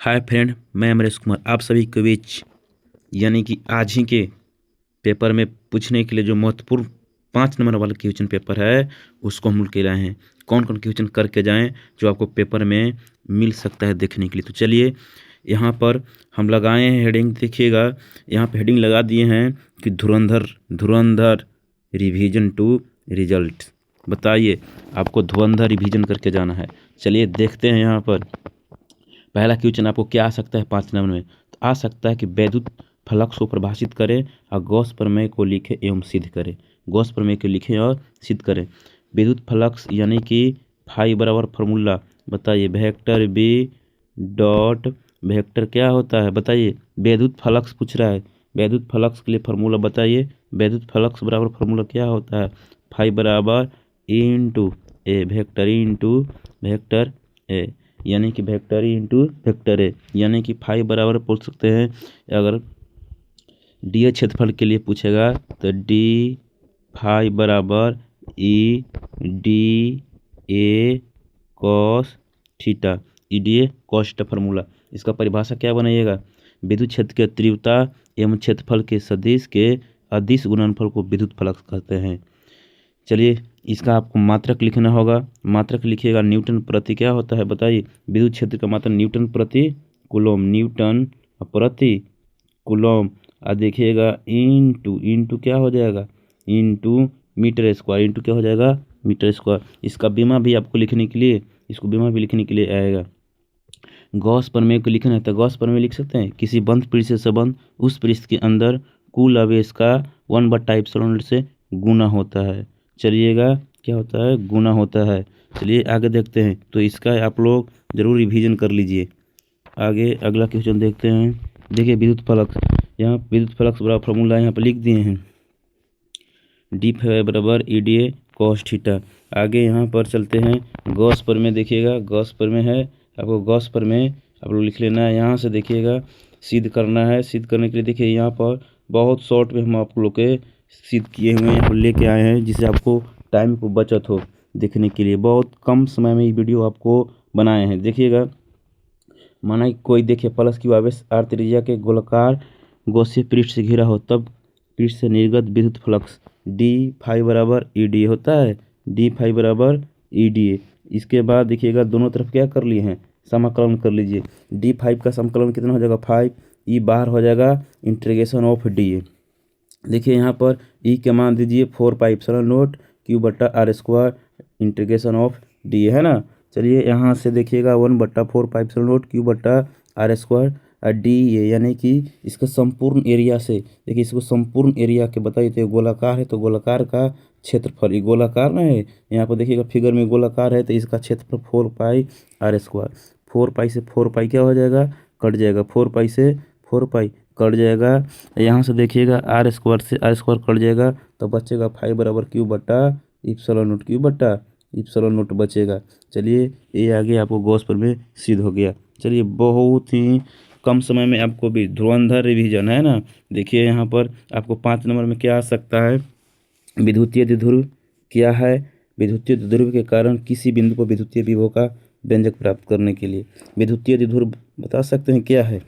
Hi friend, मैं अमरेश कुमार आप सभी के बीच यानी कि आज ही के पेपर में पूछने के लिए जो महत्वपूर्ण 5 नंबर वाला क्वेश्चन पेपर है उसको हम लेके आए हैं। कौन कौन क्वेश्चन करके जाएं जो आपको पेपर में मिल सकता है देखने के लिए। तो चलिए यहाँ पर हम लगाए हैं हेडिंग, देखिएगा यहाँ पे हेडिंग लगा दिए हैं कि धुरंधर रिवीजन टू रिजल्ट। बताइए आपको धुरंधर रिवीजन करके जाना है। चलिए देखते हैं यहाँ पर पहला क्वेश्चन आपको क्या आ सकता है 5 नंबर में। तो आ सकता है कि वैद्युत फ्लक्स को परिभाषित करें और गॉस प्रमेय को लिखें एवं सिद्ध करें। गॉस प्रमेय को लिखें और सिद्ध करें। विद्युत फ्लक्स यानी कि फाई बराबर फार्मूला बताइए, वेक्टर बी डॉट वेक्टर क्या होता है बताइए। वैद्युत फ्लक्स पूछ रहा है, वैद्युत फ्लक्स के लिए फार्मूला बताइए। वैद्युत फ्लक्स बराबर फार्मूला क्या होता है, फाई बराबर इंटू ए वेक्टर ए यानी कि vector E into vector A, यानी कि फाई बराबर बोल सकते हैं। अगर डी क्षेत्रफल के लिए पूछेगा तो डी फाई बराबर E D A cos theta, E D A cos theta formula. इसका परिभाषा क्या बनाइएगा, विद्युत क्षेत्र के तीव्रता एवं क्षेत्रफल के सदिश के अदिश गुणनफल को विद्युत फ्लक्स कहते हैं। चलिए इसका आपको मात्रक लिखना होगा। मात्रक लिखिएगा न्यूटन प्रति क्या होता है बताइए। विद्युत क्षेत्र का मात्रक न्यूटन प्रति कूलम और देखिएगा इंटू क्या हो जाएगा, इंटू मीटर स्क्वायर, इंटू क्या हो जाएगा मीटर स्क्वायर। इसका बीमा भी आपको लिखने के लिए, इसको बीमा भी लिखने के लिए आएगा। गॉस प्रमेय को लिखना है तो गॉस प्रमेय लिख सकते हैं, किसी बंद पृष्ठ से संबंध उस पृष्ठ के अंदर कुल आवेश का 1/ε से गुना होता है। चलिएगा क्या होता है, गुना होता है। चलिए आगे देखते हैं। तो इसका आप लोग जरूर रिवीजन कर लीजिए। आगे अगला क्वेश्चन देखते हैं। देखिए विद्युत फ्लक्स, यहाँ विद्युत फ्लक्स बराबर फार्मूला यहाँ पर लिख दिए हैं, डी फाई बराबर E D A cos theta. आगे यहाँ पर चलते हैं गॉस प्रमेय। देखिएगा गॉस प्रमेय है, आपको गॉस प्रमेय आप लोग लिख लेना है। यहाँ से देखिएगा सिद्ध करना है। सिद्ध करने के लिए देखिए यहाँ पर बहुत शॉर्ट में हम आप लोग के सिद्ध किए हुए हैं, लेके आए हैं, जिससे आपको टाइम को बचत हो देखने के लिए। बहुत कम समय में ये वीडियो आपको बनाए हैं। देखिएगा माना कि कोई देखिए प्लस की आवेश आर त्रिज्या के गोलाकार गोसीय पृष्ठ से घिरा हो, तब पृष्ठ से निर्गत विद्युत फ्लक्स डी फाई बराबर ई डी होता है, डी फाई बराबर ई डी ए। इसके बाद देखिएगा दोनों तरफ क्या कर लिए हैं, समाकलन कर लीजिए। डी फाइव का समाकलन कितना हो जाएगा, फाइव, ई बाहर हो जाएगा इंटीग्रेशन ऑफ डी ए। देखिए यहाँ पर ई के मान दीजिए 4πε0 Q/r² इंटीग्रेशन ऑफ डी है ना। चलिए यहाँ से देखिएगा 1/4πε0 Q/r² डी ए, यानी कि इसका संपूर्ण एरिया से देखिए, इसको संपूर्ण एरिया के बताइए। तो गोलाकार है तो गोलाकार का क्षेत्रफल, ये गोलाकार ना है, यहाँ पर देखिएगा फिगर में गोलाकार है तो इसका क्षेत्रफल 4πr²। 4π से 4π क्या हो जाएगा, कट जाएगा। 4π से 4π कट जाएगा। यहाँ से देखिएगा r² से r² कट जाएगा तो बचेगा फाई बराबर Q/ε0 बचेगा। चलिए ये आगे आपको गॉस प्रमेय सिद्ध हो गया। चलिए बहुत ही कम समय में आपको भी धुरंधर रिवीजन है ना। देखिए यहाँ पर आपको 5 नंबर में क्या आ सकता है, विद्युतीय द्विध्रुव क्या है, विद्युतीय द्विध्रुव के कारण किसी बिंदु को विद्युतीय विभव का व्यंजक प्राप्त करने के लिए विद्युतीय द्विध्रुव बता सकते हैं क्या है।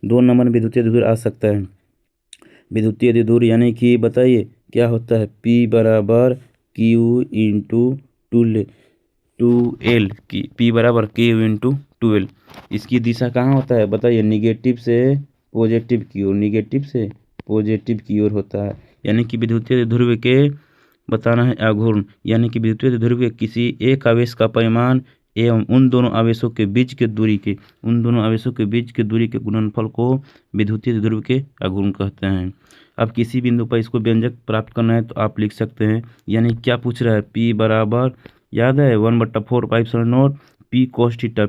2 नंबर में विद्युतीय द्विध्रुव आ सकता है। विद्युतीय द्विध्रुव यानी कि बताइए क्या होता है, P बराबर Q इंटू 2L की, P बराबर Q इंटू 2L। इसकी दिशा कहाँ होता है बताइए, निगेटिव से पॉजिटिव की ओर, निगेटिव से पॉजिटिव की ओर होता है। यानी कि विद्युतीय ध्रुव के बताना है आघूर्ण, यानी कि विद्युतीय ध्रुव के किसी एक आवेश का परिमाण एवं उन दोनों आवेशों के बीच के दूरी के गुणनफल को विद्युतीय ध्रुव के आघूर्ण कहते हैं। अब किसी बिंदु पर इसको व्यंजक प्राप्त करना है तो आप लिख सकते हैं, यानी क्या पूछ रहा है, P बराबर याद है 1/4πε0 P cos थीटा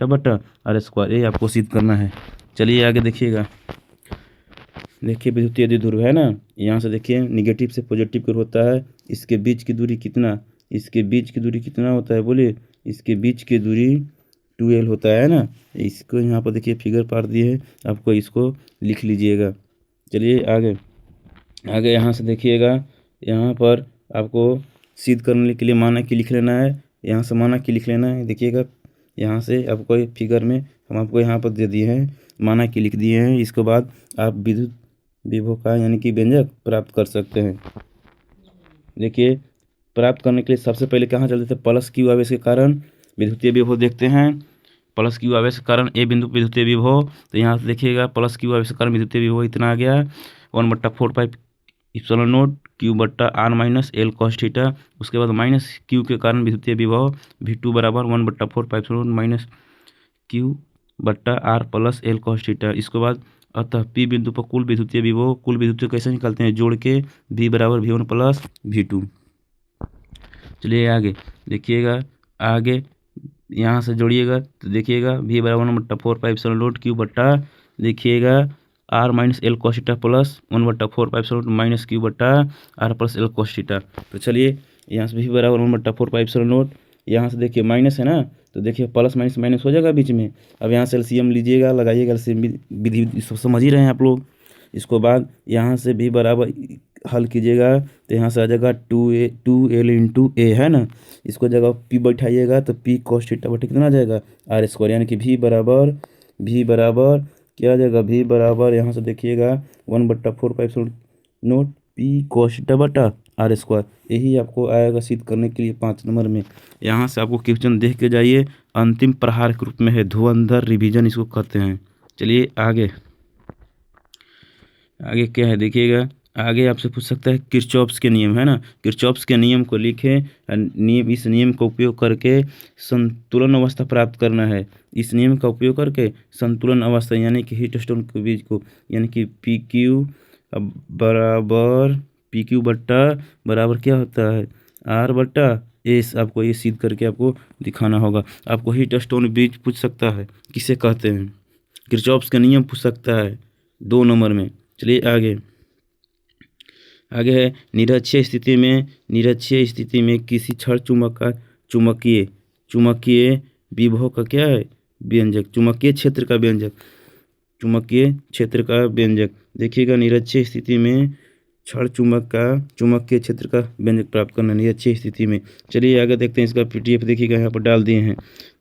बटा r², ये आपको सिद्ध करना है। चलिए आगे देखिएगा। देखिए विद्युतीय द्विध्रुव है ना, यहाँ से देखिए निगेटिव से पॉजिटिव की ओर होता है। इसके बीच की दूरी कितना, इसके बीच की दूरी कितना होता है बोलिए, इसके बीच की दूरी 2L होता है ना। इसको यहाँ पर देखिए फिगर पार दिए है, आपको इसको लिख लीजिएगा। चलिए आगे यहाँ से देखिएगा, यहाँ पर आपको सिद्ध करने के लिए माना कि लिख लेना है। यहाँ से माना कि लिख लेना है। देखिएगा यहाँ से आपको फिगर में हम आपको यहाँ पर दे दिए हैं, माना कि लिख दिए हैं। इसके बाद आप विद्युत विभव का यानी कि व्यंजक प्राप्त कर सकते हैं। देखिए, प्राप्त करने के लिए सबसे पहले कहाँ चलते थे, प्लस क्यू आवेश के कारण विद्युतीय विभव देखते हैं। प्लस क्यू आवेश के कारण ए बिंदु विद्युतीय विभव, तो यहाँ से देखिएगा प्लस क्यू आवेश के कारण विद्युतीय विभव इतना आ गया 1/4 इप्सिलॉन नोट क्यू बट्टा R minus L cos theta. उसके बाद माइनस क्यू के कारण विद्युतीय विभव V2 बराबर 1/4 इप्सिलॉन नोट क्यू बट्टा are plus L cos theta. इसके बाद अतः पी बिंदु पर कुल विद्युतीय विभव, कुल विद्युतीय कैसे निकालते हैं, जोड़ के V बराबर V1 प्लस V2। चलिए आगे देखिएगा, आगे यहाँ से जोड़िएगा तो देखिएगा V बराबर 1/4 इप्सिलॉन नोट क्यू बट्टा देखिएगा r minus L cos theta plus 1/4 epsilon naught minus q बट्टा are plus L cos theta. तो चलिए यहाँ से V बराबर 1/4 इप्सिलॉन नोट, यहाँ से देखिए माइनस है ना, तो देखिए प्लस माइनस माइनस हो जाएगा बीच में। अब यहाँ से एलसीएम लीजिएगा, लगाइएगा एलसीएम, विधि सब समझ ही रहे हैं आप लोग। इसको बाद यहाँ से V बराबर हल कीजिएगा तो यहाँ से आ जाएगा 2L इंटू ए है ना, इसको जगह P बैठाइएगा तो P कॉस थीटा बटे कितना आ जाएगा R², यानी कि V बराबर क्या आ जाएगा, V बराबर यहाँ से देखिएगा 1/4 epsilon note P cos theta बटा R²। यही आपको आएगा सिद्ध करने के लिए 5 नंबर में। यहाँ से आपको क्वेश्चन देख के जाइए, अंतिम प्रहार के रूप में है, धुरंधर रिवीजन इसको कहते हैं। चलिए आगे क्या है देखिएगा, आगे आपसे पूछ सकता है किरचॉफ्स के नियम है ना, किरचॉफ्स के नियम को लिखें। इस नियम का उपयोग करके संतुलन अवस्था प्राप्त करना है। इस नियम का उपयोग करके संतुलन अवस्था यानी कि हीट स्टोन के बीच को, यानी कि पी क्यू बट्टा बराबर क्या होता है R बट्टा एस, आपको ये सिद्ध करके आपको दिखाना होगा। आपको हीट स्टोन बीज पूछ सकता है किसे कहते हैं, किरचॉफ्स का नियम पूछ सकता है 2 नंबर में। चलिए आगे है निरक्षीय स्थिति में किसी क्षण चुंबक का चुंबकीय विभव का क्या है व्यंजक, चुंबकीय क्षेत्र का व्यंजक देखिएगा। निरक्षीय स्थिति में क्षण चुंबकीय क्षेत्र का व्यंजक प्राप्त करना निरक्षीय स्थिति में। चलिए आगे देखते हैं, इसका PDF देखिएगा, यहाँ पर डाल दिए हैं।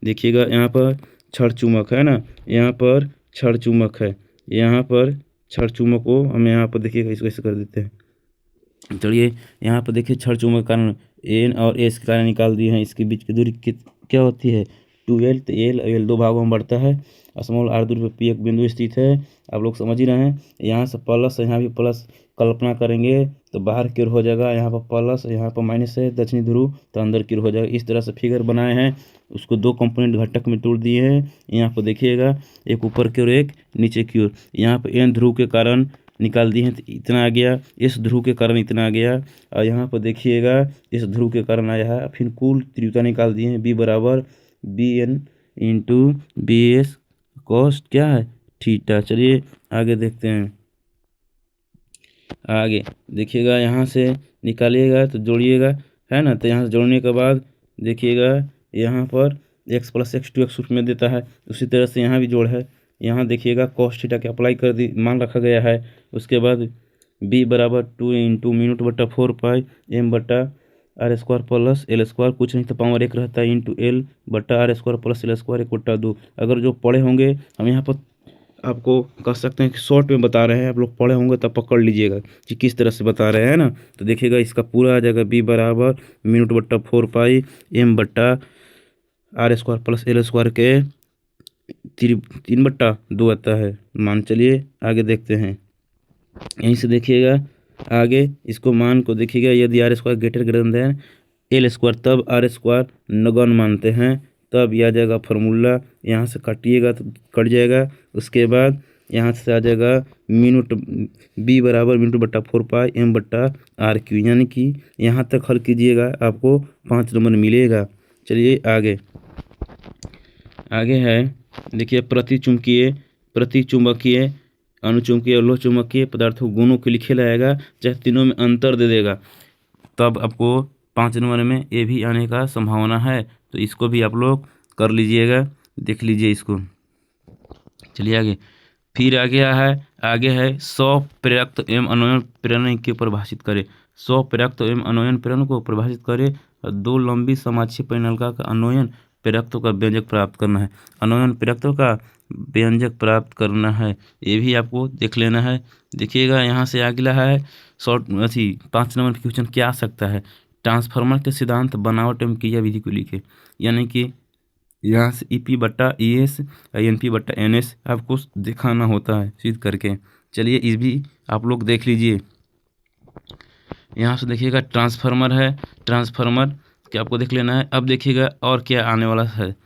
देखिएगा यहाँ पर क्षण चुंबक है ना, यहाँ पर क्षण चुंबक है, यहाँ पर क्षण चुंबक को हम यहाँ पर देखिएगा इसको ऐसे कर देते हैं। चलिए यहाँ पर देखिए क्षण चुंबक के कारण N और S के कारण निकाल दिए हैं। इसके बीच की दूरी क्या होती है 2L, तो L 2 भागों में बढ़ता है। स्मॉल r दूरी पर P एक बिंदु स्थित है, आप लोग समझ ही रहे हैं। यहाँ से प्लस, यहाँ भी प्लस कल्पना करेंगे तो बाहर की ओर हो जाएगा, यहाँ पर प्लस यहाँ पर माइनस है दक्षिणी ध्रुव तो अंदर की ओर हो जाएगा। इस तरह से फिगर बनाए हैं, उसको 2 कंपोनेंट घटक में तोड़ दिए हैं। यहाँ पर देखिएगा एक ऊपर की ओर एक नीचे की ओर, यहाँ पर N ध्रुव के कारण निकाल दिए हैं तो इतना आ गया, इस ध्रुव के कारण इतना आ गया, और यहाँ पर देखिएगा इस ध्रुव के कारण आया है। फिर कुल तीव्रता निकाल दिए हैं, B बराबर BN इंटू BS कॉस क्या है थीटा। चलिए आगे देखते हैं, आगे देखिएगा यहाँ से निकालिएगा तो जोड़िएगा है ना, तो यहाँ से जोड़ने के बाद देखिएगा यहाँ पर x + x 2x रूप में देता है, उसी तरह से यहाँ भी जोड़ है। यहाँ देखिएगा कॉस थीटा के अप्लाई कर दी, मान रखा गया है। उसके बाद B बराबर 2 इंटू मिनट बट्टा 4 पाई M बट्टा R² प्लस L², कुछ नहीं तो पावर 1 रहता है, इंटू L बट्टा R² प्लस L² 1/2। अगर जो पढ़े होंगे, हम यहाँ पर आपको कह सकते हैं कि शॉर्ट में बता रहे हैं, आप लोग पढ़े होंगे तब पकड़ लीजिएगा कि किस तरह से बता रहे हैं ना। तो देखिएगा इसका पूरा आ जाएगा B बराबर मिनट बट्टा 4 पाई M बट्टा R² प्लस L² के 3/2 आता है मान। चलिए आगे देखते हैं, यहीं से देखिएगा आगे इसको मान को देखिएगा, यदि R² ग्रेटर देन L² तब R² नगण्य मानते हैं, तब यह आ जाएगा फार्मूला। यहाँ से काटिएगा तो कट जाएगा। उसके बाद यहाँ से आ जाएगा मिनट B बराबर मिनट बट्टा 4 पाई M बट्टा RQ, यानी कि यहाँ तक हल कीजिएगा आपको 5 नंबर मिलेगा। चलिए आगे है देखिए, प्रतिचुंबकीय अनुचुंबकीय और लोह चुंबकीय पदार्थों गुणों के लिखे लाएगा, चाहे तीनों में अंतर दे देगा, तब आपको 5 नंबर में ये भी आने का संभावना है। तो इसको भी आप लोग कर लीजिएगा, देख लीजिए इसको। चलिए आगे, फिर आगे है 100 प्रेरक एवं अनोयन प्रेरण को परिभाषित करे। 100 प्रेरक एवं अनोयन प्रेरण को परिभाषित करे। 2 लंबी समाक्षीय परिनलिका का अनोयन प्रयुक्तों का व्यंजक प्राप्त करना है, अनोनन प्रयुक्तों का व्यंजक प्राप्त करना है, ये भी आपको देख लेना है। देखिएगा यहाँ से अगला है शॉर्ट 5 नंबर क्वेश्चन क्या आ सकता है, ट्रांसफार्मर के सिद्धांत बनावट एवं क्रिया विधि को लिखे। यानी कि यहाँ से EP बट्टा ES NP बट्टा NS आपको दिखाना होता है सिद्ध करके। चलिए इस भी आप लोग देख लीजिए। यहाँ से देखिएगा ट्रांसफार्मर है, ट्रांसफार्मर के आपको देख लेना है। अब देखिएगा और क्या आने वाला है,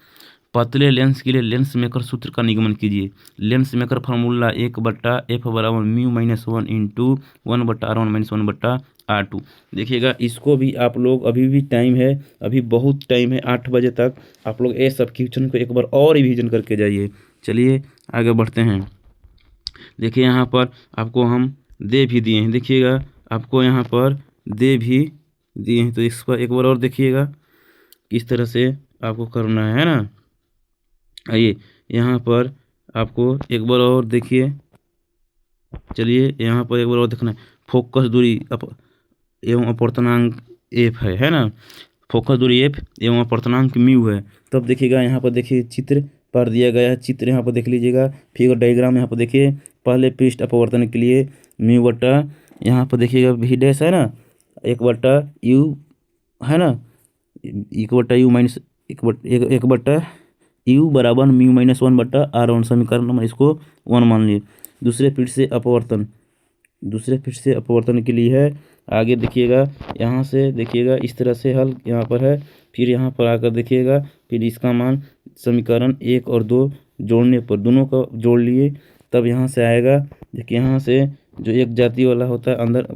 पतले लेंस के लिए लेंस मेकर सूत्र का निगमन कीजिए। लेंस मेकर फार्मूला 1/F बराबर μ-1 इंटू 1/R1 - 1/R2। देखिएगा इसको भी आप लोग, अभी भी टाइम है, अभी बहुत टाइम है, 8 बजे तक आप लोग ये सब क्वेश्चन को एक बार और रिवीजन करके जाइए। चलिए आगे बढ़ते हैं। देखिए यहाँ पर आपको हम दे भी दिए हैं, देखिएगा आपको यहाँ पर दे भी दिए हैं, तो इस पर एक बार और देखिएगा किस तरह से आपको करना है ना। आइए यहाँ पर आपको एक बार और देखिए। चलिए यहाँ पर एक बार और देखना है, फोकस दूरी एवं अपवर्तनांक एफ है ना, फोकस दूरी एफ एवं अपवर्तनांक म्यू है। तब देखिएगा यहाँ पर देखिए चित्र पर दिया गया है, चित्र यहाँ पर देख लीजिएगा, फिगर डायग्राम यहाँ पर देखिए। पहले पृष्ठ अपवर्तन के लिए म्यू बट्टा यहाँ पर देखिएगा भी डैश है ना, 1/U है ना, 1/U माइनस 1/U बराबर μ-1/R1 समीकरण नंबर इसको 1 मान लिए। दूसरे पृष्ठ से अपवर्तन के लिए है। आगे देखिएगा यहाँ से देखिएगा इस तरह से हल यहाँ पर है, फिर यहाँ पर आकर देखिएगा, फिर इसका मान समीकरण 1 और 2 जोड़ने पर दोनों का जोड़ लिए, तब यहाँ से आएगा। देखिए यहाँ से जो एक जाति वाला होता है अंदर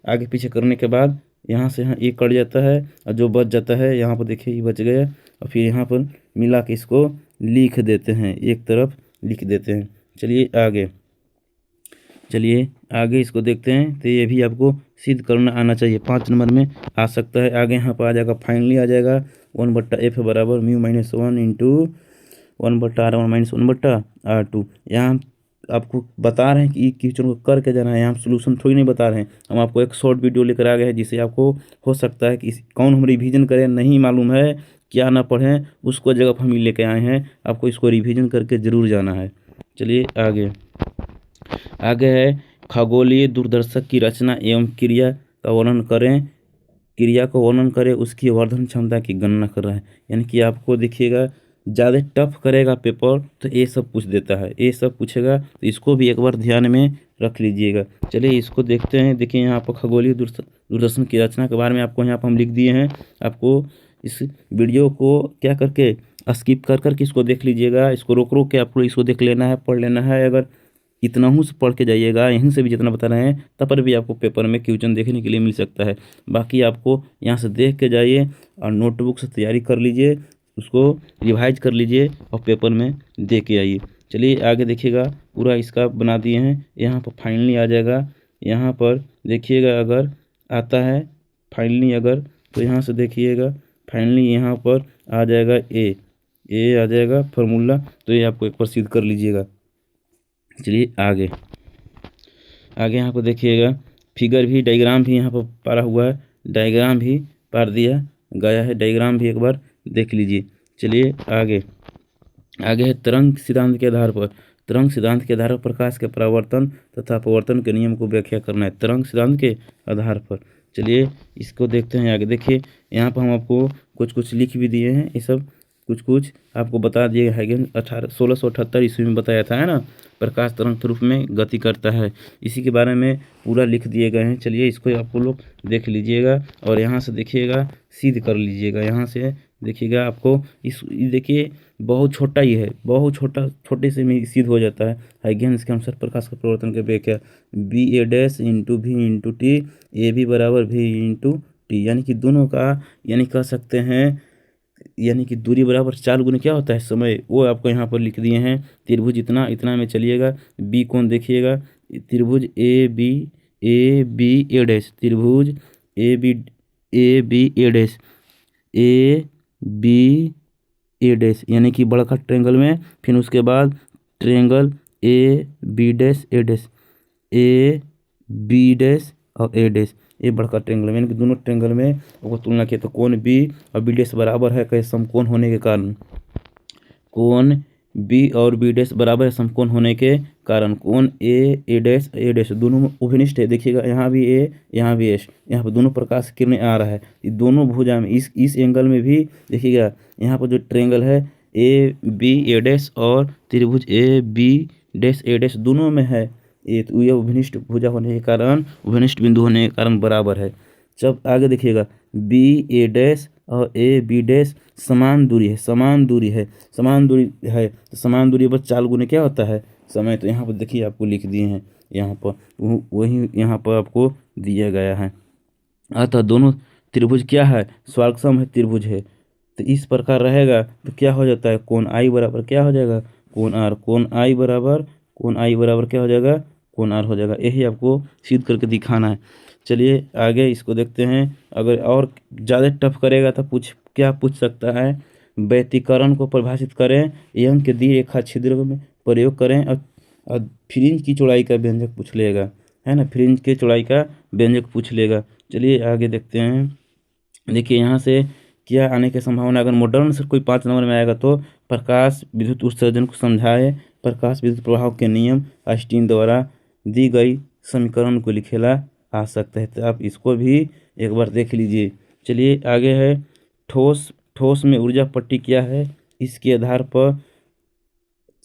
आगे पीछे करने के बाद यहाँ से यहाँ एक कट जाता है और जो बच जाता है यहाँ पर देखिए ये बच गया, और फिर यहाँ पर मिला के इसको लिख देते हैं, एक तरफ लिख देते हैं। चलिए आगे इसको देखते हैं। तो ये भी आपको सिद्ध करना आना चाहिए, 5 नंबर में आ सकता है। आगे यहाँ पर आ जाएगा, फाइनली आ जाएगा 1/F बराबर μ-1 इंटू 1/R1 - 1/R2। यहाँ आपको बता रहे हैं कि क्वेश्चन को करके जाना है, यहाँ सोल्यूशन थोड़ी नहीं बता रहे हैं, हम आपको एक शॉर्ट वीडियो लेकर आ गए हैं, जिससे आपको हो सकता है कि कौन हम रिवीजन करें, नहीं मालूम है क्या ना पढ़ें, उसको जगह हम लेके आए हैं, आपको इसको रिवीजन करके ज़रूर जाना है। चलिए आगे है खगोलीय दूरदर्शक की रचना एवं क्रिया का वर्णन करें, क्रिया को वर्णन करें, उसकी वर्धन क्षमता की गणना कर रहा है। यानी कि आपको देखिएगा ज़्यादा टफ करेगा पेपर तो ये सब पूछ देता है, ये सब पूछेगा, तो इसको भी एक बार ध्यान में रख लीजिएगा। चलिए इसको देखते हैं। देखिए यहाँ पर खगोलीय दूरदर्शन की रचना के बारे में आपको यहाँ पर हम लिख दिए हैं। आपको इस वीडियो को क्या करके स्किप कर इसको देख लीजिएगा, इसको रोक के आपको इसको देख लेना है, पढ़ लेना है। अगर इतना हूँ से पढ़ के जाइएगा, यहीं से भी जितना बता रहे हैं तब पर भी आपको पेपर में क्वेश्चन देखने के लिए मिल सकता है। बाकी आपको यहाँ से देख के जाइए और नोटबुक से तैयारी कर लीजिए, उसको रिवाइज कर लीजिए और पेपर में दे के आइए। चलिए आगे देखिएगा, पूरा इसका बना दिए हैं। यहाँ पर फाइनली आ जाएगा, यहाँ पर देखिएगा अगर आता है फाइनली अगर, तो यहाँ से देखिएगा फाइनली यहाँ पर आ जाएगा ए आ जाएगा फार्मूला, तो ये आपको एक बार सिद्ध कर लीजिएगा। चलिए आगे यहाँ पर देखिएगा फिगर भी, डायग्राम भी यहाँ पर पारा हुआ है, डायग्राम भी पार दिया गया है, डायग्राम भी एक बार देख लीजिए। चलिए आगे है तरंग सिद्धांत के आधार पर, तरंग सिद्धांत के आधार पर प्रकाश के परावर्तन तथा अपवर्तन के नियम को व्याख्या करना है, तरंग सिद्धांत के आधार पर। चलिए इसको देखते हैं आगे। देखिए यहाँ पर हम आपको कुछ लिख भी दिए हैं, ये सब कुछ आपको बता दिए हाइगन 1678 ईस्वी में बताया था, है ना, प्रकाश तरंग के रूप में गति करता है, इसी के बारे में पूरा लिख दिए गए हैं। चलिए इसको आप लोग देख लीजिएगा और यहाँ से देखिएगा सिद्ध कर लीजिएगा। यहाँ से देखिएगा आपको देखिए बहुत छोटा ही है, बहुत छोटे से में सिद्ध हो जाता है। हाइगेंस के अनुसार प्रकाश के परिवर्तन के व्याख्या BA' into V into T, AB बराबर V इंटू T, यानी कि दोनों का, यानी कह सकते हैं यानी कि दूरी बराबर 4 गुना क्या होता है समय, वो आपको यहाँ पर लिख दिए हैं। त्रिभुज इतना में चलिएगा, बी कोण देखिएगा, त्रिभुज ए बी ए डैश, त्रिभुज ए बी ए डैश, यानी कि बड़ा ट्रेंगल में, फिर उसके बाद triangle A B dash A dash, A B dash और ए डैश, ए बड़का ट्रेंगल में, यानी कि दोनों ट्रेंगल में आपको तुलना किया तो कोण बी और बी डैश बराबर है कहे समकोण होने के कारण, कोण बी और बी डैश बराबर है समकोण होने के कारण, कोण ए डैश दोनों में उभयनिष्ठ है। देखिएगा यहाँ भी ए, यहाँ भी एस, यहाँ पर दोनों प्रकाश की किरणें आ रहा है, ये दोनों भुजा में इस एंगल में भी देखिएगा यहाँ पर जो ट्रेंगल है ए बी ए डैश और त्रिभुज A B dash A dash दोनों में है ये, तो यह उभयनिष्ठ भुजा होने के कारण, उभयनिष्ठ बिंदु होने के कारण बराबर है। जब आगे देखिएगा बी ए डैश और ए बी डैश समान दूरी है, समान दूरी है, समान दूरी है, तो समान दूरी पर चाल गुने क्या होता है समय, तो यहाँ पर देखिए आपको लिख दिए हैं, यहाँ पर वही यहाँ पर आपको दिया गया है। अतः दोनों त्रिभुज क्या है, स्वार्गसम है त्रिभुज है, तो इस प्रकार रहेगा तो क्या हो जाता है कोण आई बराबर क्या हो जाएगा कोण आर, कोण आई बराबर क्या हो जाएगा कोण आर हो जाएगा। यही आपको सिद्ध करके दिखाना है। चलिए आगे इसको देखते हैं। अगर और ज़्यादा टफ करेगा तो क्या पूछ सकता है, व्यतिकरण को परिभाषित करें, एवं के दिए रेखा छिद्र में प्रयोग करें और फ्रिंज की चौड़ाई का व्यंजक पूछ लेगा, है ना, फ्रिंज के चौड़ाई का व्यंजक पूछ लेगा। चलिए आगे देखते हैं। देखिए यहाँ से क्या आने की संभावना, अगर मॉडर्न से कोई 5 नंबर में आएगा तो प्रकाश विद्युत उत्सर्जन को समझाए, प्रकाश विद्युत प्रभाव के नियम आइंस्टीन द्वारा दी गई समीकरण को लिखेला आ सकता है, तो आप इसको भी एक बार देख लीजिए। चलिए आगे है ठोस में ऊर्जा पट्टी क्या है, इसके आधार पर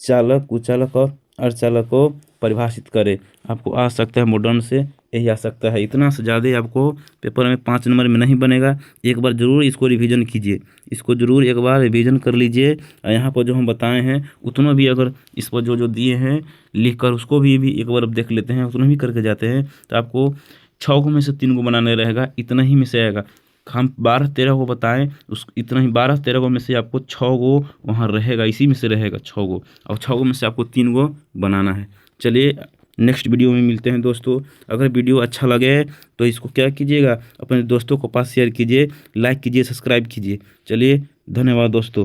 चालक, कुचालक और अर्धचालक को परिभाषित करें। आपको आ सकता है मॉडर्न से यही आ सकता है, इतना से ज़्यादा आपको पेपर में 5 नंबर में नहीं बनेगा। एक बार ज़रूर इसको रिवीजन कीजिए, इसको ज़रूर एक बार रिवीजन कर लीजिए। यहाँ पर जो हम बताए हैं उतना भी अगर इस पर जो दिए हैं लिख कर उसको भी एक बार अब देख लेते हैं, उतना भी करके जाते हैं तो आपको 6 में से 3 बनाने रहेगा, इतना ही में से आएगा। हम 12-13 को बताएं उस इतना ही 12-13 में से आपको 6 वहाँ रहेगा, इसी में से रहेगा 6 और 6 में से आपको 3 बनाना है। चलिए नेक्स्ट वीडियो में मिलते हैं दोस्तों। अगर वीडियो अच्छा लगे तो इसको क्या कीजिएगा, अपने दोस्तों को पास शेयर कीजिए, लाइक कीजिए, सब्सक्राइब कीजिए। चलिए धन्यवाद दोस्तों।